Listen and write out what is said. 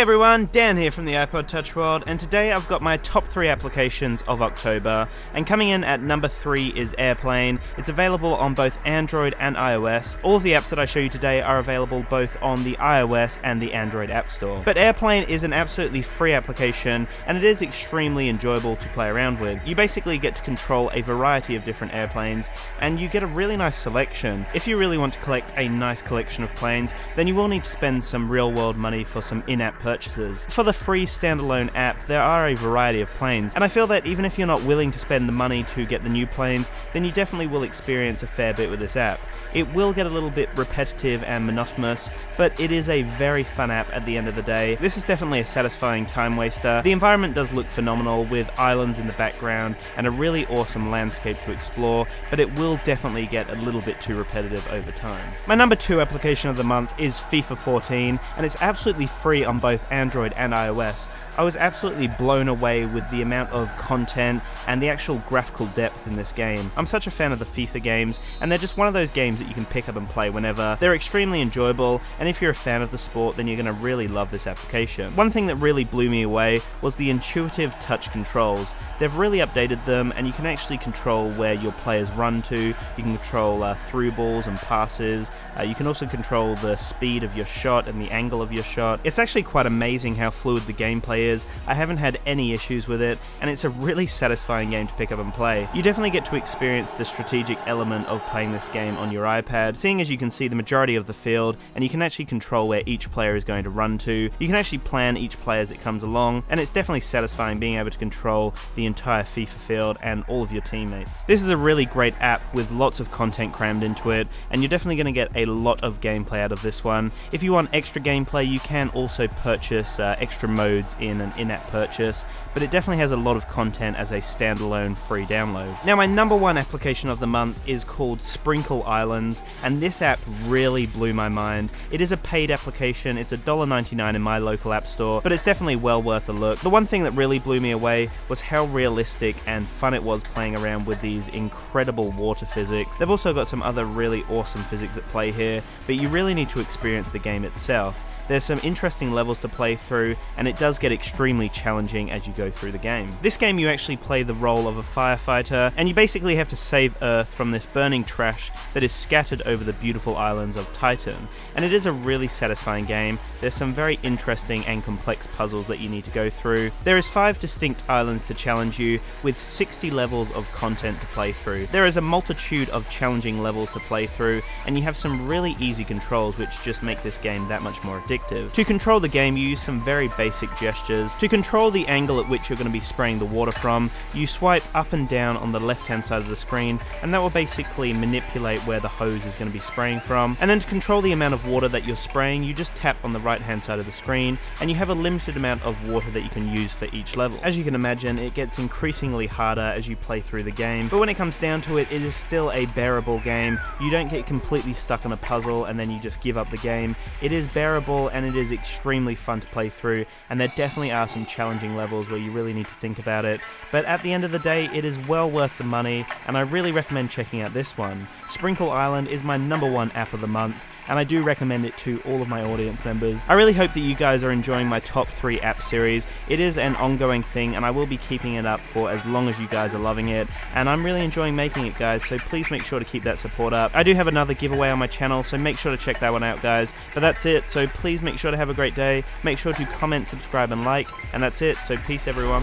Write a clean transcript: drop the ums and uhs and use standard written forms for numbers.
Hey everyone, Dan here from the iPod Touch world, and today I've got my top 3 applications of October, and coming in at number 3 is Airplane. It's available on both Android and iOS. All of the apps that I show you today are available both on the iOS and the Android App Store. But Airplane is an absolutely free application, and it is extremely enjoyable to play around with. You basically get to control a variety of different airplanes, and you get a really nice selection. If you really want to collect a nice collection of planes, then you will need to spend some real-world money for some in-app purchases. For the free standalone app, there are a variety of planes, and I feel that even if you're not willing to spend the money to get the new planes, then you definitely will experience a fair bit with this app. It will get a little bit repetitive and monotonous, but it is a very fun app at the end of the day. This is definitely a satisfying time waster. The environment does look phenomenal with islands in the background and a really awesome landscape to explore, but it will definitely get a little bit too repetitive over time. My number 2 application of the month is FIFA 14, and it's absolutely free on both Android and iOS. I was absolutely blown away with the amount of content and the actual graphical depth in this game. I'm such a fan of the FIFA games, and they're just one of those games that you can pick up and play whenever. They're extremely enjoyable, and if you're a fan of the sport, then you're going to really love this application. One thing that really blew me away was the intuitive touch controls. They've really updated them, and you can actually control where your players run to. You can control through balls and passes. You can also control the speed of your shot and the angle of your shot. It's actually quite amazing how fluid the gameplay is. I haven't had any issues with it, and it's a really satisfying game to pick up and play. You definitely get to experience the strategic element of playing this game on your iPad, seeing as you can see the majority of the field, and you can actually control where each player is going to run to. You can actually plan each player as it comes along, and it's definitely satisfying being able to control the entire FIFA field and all of your teammates. This is a really great app with lots of content crammed into it, and you're definitely going to get a lot of gameplay out of this one. If you want extra gameplay, you can also purchase extra modes in an in-app purchase, but it definitely has a lot of content as a standalone free download. Now, my number 1 application of the month is called Sprinkle Islands, and this app really blew my mind. It is a paid application. It's $1.99 in my local app store, but it's definitely well worth a look. The one thing that really blew me away was how realistic and fun it was playing around with these incredible water physics. They've also got some other really awesome physics at play here, but you really need to experience the game itself. There's some interesting levels to play through, and it does get extremely challenging as you go through the game. This game you actually play the role of a firefighter, and you basically have to save Earth from this burning trash that is scattered over the beautiful islands of Titan. And it is a really satisfying game. There's some very interesting and complex puzzles that you need to go through. There is 5 distinct islands to challenge you, with 60 levels of content to play through. There is a multitude of challenging levels to play through, and you have some really easy controls which just make this game that much more addictive. To control the game, you use some very basic gestures. To control the angle at which you're going to be spraying the water from, you swipe up and down on the left-hand side of the screen, and that will basically manipulate where the hose is going to be spraying from. And then to control the amount of water that you're spraying, you just tap on the right-hand side of the screen, and you have a limited amount of water that you can use for each level. As you can imagine, it gets increasingly harder as you play through the game, but when it comes down to it, it is still a bearable game. You don't get completely stuck on a puzzle and then you just give up the game. It is bearable, and it is extremely fun to play through, and there definitely are some challenging levels where you really need to think about it, but at the end of the day, it is well worth the money, and I really recommend checking out this one. Sprinkle Island is my number 1 app of the month, and I do recommend it to all of my audience members. I really hope that you guys are enjoying my top 3 app series. It is an ongoing thing, and I will be keeping it up for as long as you guys are loving it, and I'm really enjoying making it, guys, so please make sure to keep that support up. I do have another giveaway on my channel, so make sure to check that one out, guys. But that's it, so please make sure to have a great day. Make sure to comment, subscribe, and like, and that's it, so peace, everyone.